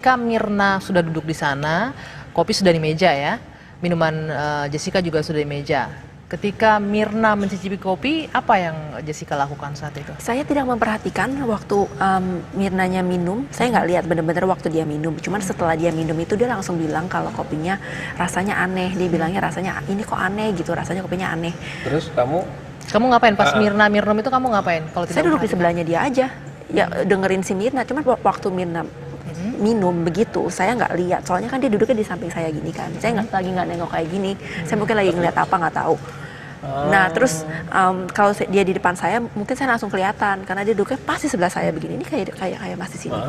Ketika Mirna sudah duduk di sana, kopi sudah di meja ya, minuman Jessica juga sudah di meja. Ketika Mirna mencicipi kopi, apa yang Jessica lakukan saat itu? Saya tidak memperhatikan waktu Mirnanya minum, saya nggak lihat benar-benar waktu dia minum. Cuman setelah dia minum itu dia langsung bilang kalau kopinya rasanya aneh. Dia bilangnya rasanya ini kok aneh gitu, rasanya kopinya aneh. Terus kamu ngapain pas Mirna minum itu kamu ngapain? Kalau tidak saya duduk di sebelahnya dia aja, ya dengerin si Mirna. Cuman waktu Mirna minum begitu, saya nggak lihat. Soalnya kan dia duduknya di samping saya gini kan. Saya nggak nengok kayak gini. Saya mungkin lagi ngeliat apa nggak tahu. Nah terus kalau dia di depan saya mungkin saya langsung kelihatan karena dia duduknya pasti sebelah saya begini. Ini kayak masih sini.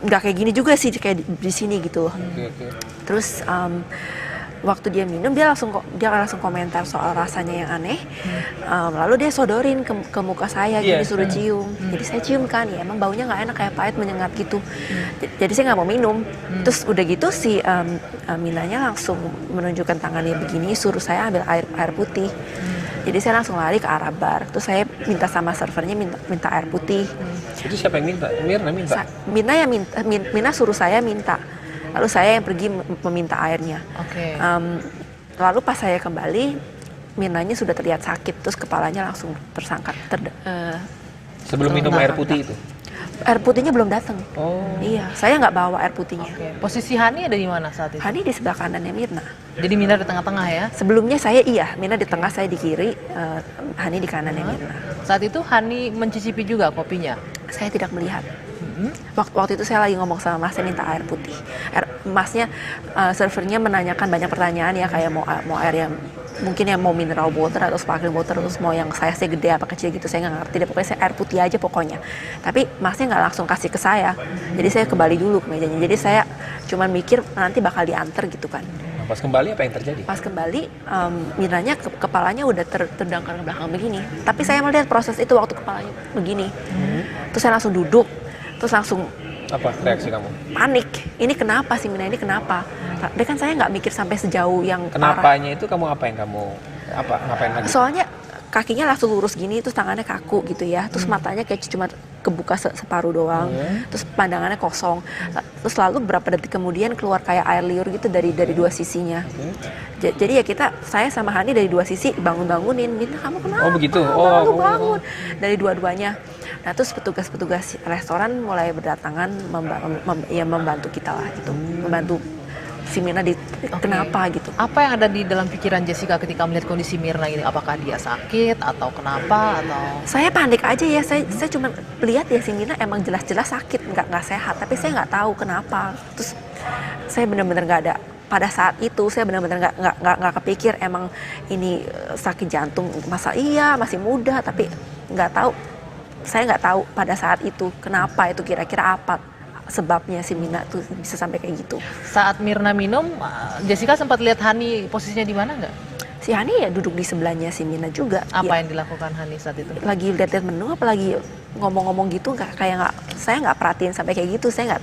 Nggak kayak gini juga sih, kayak di sini gitu. Terus waktu dia minum dia langsung komentar soal rasanya yang aneh. Lalu dia sodorin ke muka saya gini, suruh cium. Jadi saya cium kan, ya emang baunya nggak enak, kayak pahit menyengat gitu. Jadi saya nggak mau minum. Terus udah gitu si Minanya langsung menunjukkan tangannya begini, suruh saya ambil air putih. Jadi saya langsung lari ke arah bar. Terus saya minta sama servernya minta air putih. itu siapa yang minta? Mirna minta? Mina suruh saya minta. Lalu saya yang pergi meminta airnya. Lalu pas saya kembali, Mirnanya sudah terlihat sakit, terus kepalanya langsung tersangkat. Sebelum minum air putih itu? Air putihnya belum datang. Iya, saya nggak bawa air putihnya. Posisi Hani ada di mana saat itu? Hani di sebelah kanannya Mirna. Jadi Mirna di tengah-tengah ya? Sebelumnya Mirna di tengah, saya di kiri, Hani di kanannya Mirna. Saat itu Hani mencicipi juga kopinya? Saya tidak melihat. Waktu itu saya lagi ngomong sama Mas, saya minta air putih. Masnya servernya menanyakan banyak pertanyaan ya, kayak mau air yang mungkin yang mau mineral water atau sparkling water, terus mau yang size gede apa kecil gitu, saya nggak ngerti deh, pokoknya saya air putih aja pokoknya. Tapi Masnya nggak langsung kasih ke saya, jadi saya kembali dulu ke mejanya. Jadi saya cuman mikir nanti bakal diantar gitu kan. Pas kembali apa yang terjadi? Pas kembali, Mirnanya kepalanya udah terdangkal ke belakang begini. Tapi saya melihat proses itu waktu kepalanya begini. Terus saya langsung duduk, terus langsung apa reaksi kamu? Panik. Ini kenapa sih, Mina ini kenapa? Tapi kan saya nggak mikir sampai sejauh yang Kenapanya itu kamu apa yang kamu ngapain lagi? Soalnya kakinya langsung lurus gini, terus tangannya kaku gitu ya, terus matanya kayak cuma kebuka separuh doang, terus pandangannya kosong. Terus lalu beberapa detik kemudian keluar kayak air liur gitu dari dua sisinya. Jadi ya saya sama Hani dari dua sisi bangunin, Mina kamu kenapa? Oh begitu. Bangun dari dua-duanya. Nah terus petugas restoran mulai berdatangan membantu kita lah gitu, membantu si Mirna kenapa gitu. Apa yang ada di dalam pikiran Jessica ketika melihat kondisi Mirna ini? Apakah dia sakit atau kenapa atau? Saya panik aja ya. Saya cuma lihat ya si Mirna emang jelas-jelas sakit, nggak sehat. Tapi saya nggak tahu kenapa. Terus saya benar-benar nggak ada. Pada saat itu saya benar-benar nggak kepikir emang ini sakit jantung. Masa iya masih muda, tapi nggak tahu. Saya nggak tahu pada saat itu kenapa itu, kira-kira apa sebabnya si Mirna tuh bisa sampai kayak gitu. Saat Mirna minum, Jessica sempat lihat Hani posisinya di mana nggak? Si Hani ya duduk di sebelahnya si Mirna juga. Apa yang dilakukan Hani saat itu? Lagi lihat menu, apalagi ngomong-ngomong gitu, saya nggak perhatiin sampai kayak gitu. Saya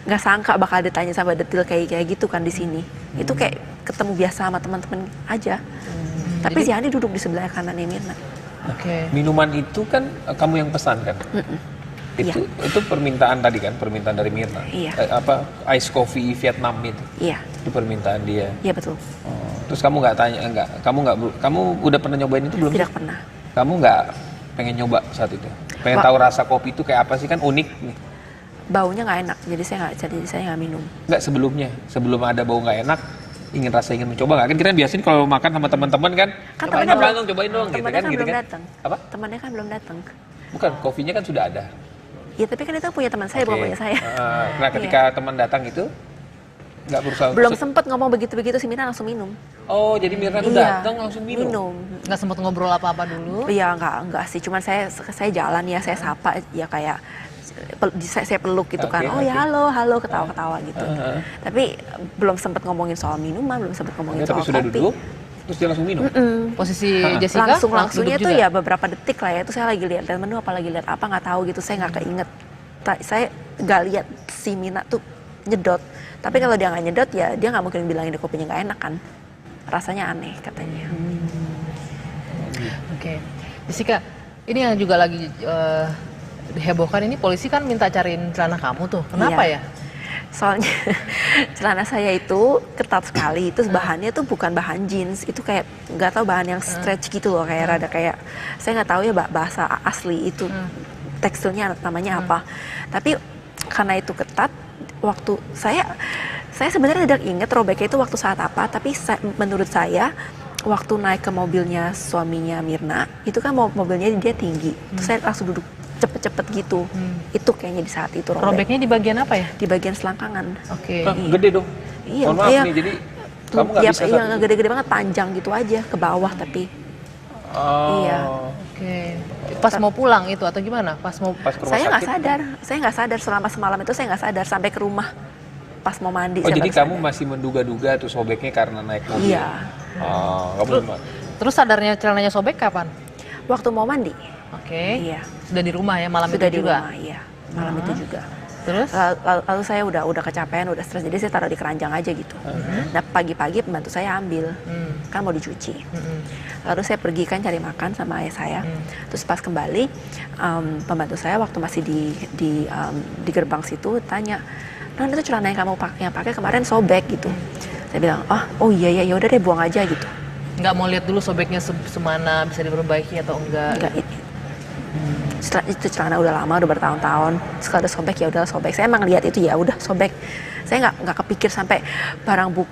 nggak sangka bakal ditanya sampai detail kayak gitu kan di sini. Itu kayak ketemu biasa sama teman-teman aja. Tapi si Hani duduk di sebelah kanannya Mirna. Minuman itu kan kamu yang pesan kan? Itu permintaan tadi kan, permintaan dari Mirna. Ice coffee Vietnam itu. Itu permintaan dia. Iya betul. Terus kamu nggak tanya, kamu udah pernah nyobain itu belum? Tidak pernah. Kamu nggak pengen nyoba saat itu? Pengen tahu rasa kopi itu kayak apa sih, kan unik nih. Baunya nggak enak, jadi saya nggak minum. Nggak sebelum ada bau nggak enak, ingin mencoba nggak? Kan kita biasanya kalau makan sama teman-teman kan temannya cobain dong gitu kan, belum datang. Apa? Temannya kan belum datang. Bukan, kopinya kan sudah ada. Ya tapi kan itu punya teman saya, bukan punya saya. Nah ketika teman datang itu nggak berusaha. Belum sempat ngomong begitu si Mirna langsung minum. Oh jadi Mirna tuh datang langsung minum. Nggak sempat ngobrol apa-apa dulu? Iya nggak sih, cuman saya jalan ya, saya sapa ya, kayak saya peluk gitu kan. Ya halo ketawa-ketawa gitu. Tapi belum sempat ngomongin soal minuman, belum sempat ngomongin soal tapi sudah kopi. Duduk, terus dia langsung minum. Posisi Jessica langsungnya tuh ya beberapa detik lah ya. Itu saya lagi lihat menu apa lagi lihat apa nggak tahu gitu. Saya nggak keinget. Saya nggak lihat si Mina tuh nyedot. Tapi kalau dia nggak nyedot ya dia nggak mungkin bilangin di kopinya nggak enak kan. Rasanya aneh katanya. Jessica, ini yang juga lagi dihebohkan ini polisi kan minta cariin celana kamu tuh. Kenapa ya? Soalnya celana saya itu ketat sekali, itu bahannya tuh bukan bahan jeans, itu kayak nggak tahu bahan yang stretch gitu loh, kayak rada kayak saya nggak tahu ya bahasa asli itu teksturnya namanya apa. Tapi karena itu ketat, waktu saya sebenarnya tidak ingat robeknya itu waktu saat apa, tapi menurut saya waktu naik ke mobilnya suaminya Mirna, itu kan mobilnya dia tinggi, terus saya langsung duduk cepet-cepet gitu. Itu kayaknya di saat itu robeknya di bagian apa ya? Di bagian selangkangan. Oke. Gede dong. Iya, Mohon maaf nih, jadi kamu nggak bisa iya, gede-gede banget, panjang gitu aja ke bawah tapi. Iya. Oke. Pas mau pulang itu atau gimana? Pas ke rumah saya nggak sadar. Saya nggak sadar selama semalam itu, saya nggak sadar sampai ke rumah pas mau mandi. Oh, jadi kamu masih menduga-duga tuh sobeknya karena naik mobil? Iya. Terus sadarnya celananya sobek kapan? Waktu mau mandi. Oke. Iya. Sudah di rumah ya malam Sudah itu juga? Rumah, iya. Malam itu juga. Terus? Lalu saya udah kecapean, udah stres, jadi saya taruh di keranjang aja gitu. Nah pagi-pagi pembantu saya ambil, kan mau dicuci. Lalu saya pergi kan cari makan sama ayah saya. Terus pas kembali, pembantu saya waktu masih di gerbang situ tanya, "Non, itu celana yang kamu pakai kemarin sobek gitu." Saya bilang, oh iya ya udah deh buang aja gitu. Nggak mau lihat dulu sobeknya semana, bisa diperbaiki atau enggak? Enggak. Itu celana udah lama, udah bertahun-tahun. Kalau ada sobek ya udah sobek. Saya emang lihat itu ya udah sobek. Saya nggak kepikir sampai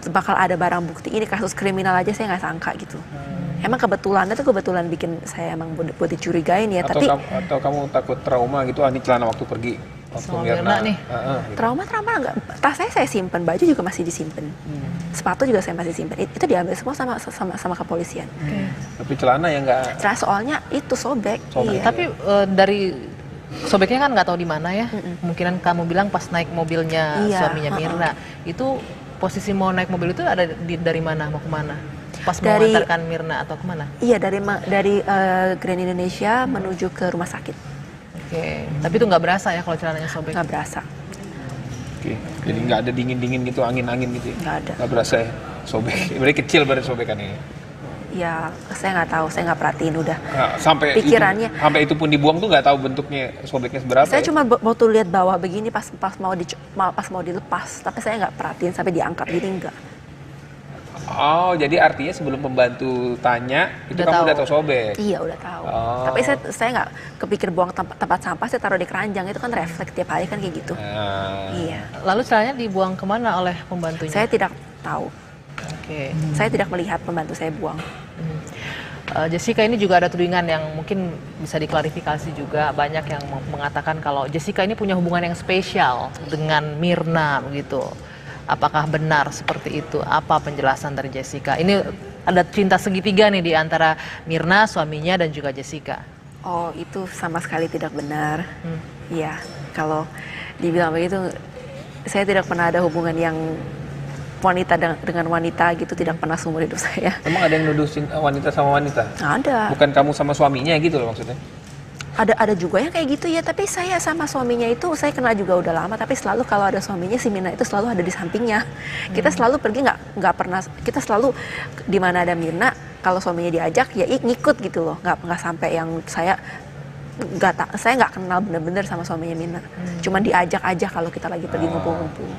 bakal ada barang bukti ini, kasus kriminal aja saya nggak sangka gitu. Emang kebetulan bikin saya emang buat dicurigain ya. Atau kamu takut trauma gitu, ini celana waktu pergi. Sama Mirna nih. Gitu. Trauma enggak. Tas saya simpen, baju juga masih disimpan. Sepatu juga saya masih simpen. Itu diambil semua sama kepolisian. Tapi celana ya enggak. Celana soalnya itu sobek. Iya. Tapi dari sobeknya kan nggak tahu di mana ya. Kemungkinan kamu bilang pas naik mobilnya suaminya Mirna. Itu posisi mau naik mobil itu ada dari mana, mau kemana? Pas mau mengantarkan Mirna atau kemana? Iya, dari Grand Indonesia menuju ke rumah sakit. Oke, tapi itu nggak berasa ya kalau celananya sobek? Nggak berasa. Oke, jadi nggak ada dingin-dingin gitu, angin-angin gitu ya? Nggak ada. Nggak berasa ya, sobek. Berarti kecil berarti sobekannya ya? Ya, saya nggak tahu, saya nggak perhatiin udah. Nah, sampai pikirannya. Sampai itu pun dibuang tuh nggak tahu bentuknya sobeknya seberapa. Saya ya? cuma waktu lihat bawah begini pas mau dilepas, tapi saya nggak perhatiin sampai diangkat gini enggak. Oh, jadi artinya sebelum pembantu tanya, itu kamu udah tahu sobek? Iya, udah tahu. Tapi saya nggak kepikir buang tempat sampah, saya taruh di keranjang, itu kan refleks tiap hari kan kayak gitu. Iya. Lalu celananya dibuang kemana oleh pembantunya? Saya tidak tahu. Oke. Saya tidak melihat pembantu saya buang. Jessica ini juga ada tudingan yang mungkin bisa diklarifikasi juga. Banyak yang mengatakan kalau Jessica ini punya hubungan yang spesial dengan Mirna begitu. Apakah benar seperti itu? Apa penjelasan dari Jessica? Ini ada cinta segitiga nih di antara Mirna, suaminya, dan juga Jessica. Oh, itu sama sekali tidak benar. Iya, kalau dibilang begitu, saya tidak pernah ada hubungan yang wanita dengan wanita gitu, tidak pernah seumur hidup saya. Emang ada yang nuduhin wanita sama wanita? Ada. Bukan kamu sama suaminya gitu loh maksudnya? Ada juga yang kayak gitu ya, tapi saya sama suaminya itu saya kenal juga udah lama, tapi selalu kalau ada suaminya si Mirna itu selalu ada di sampingnya. Kita selalu pergi nggak pernah, kita selalu di mana ada Mirna, kalau suaminya diajak ya ngikut gitu loh, nggak sampai yang saya nggak kenal bener-bener sama suaminya Mirna. Cuman diajak aja kalau kita lagi pergi ngumpul-ngumpul.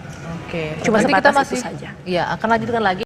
Oke. Cuma nanti kita sebatas masih itu saja. Iya, akan lanjutkan lagi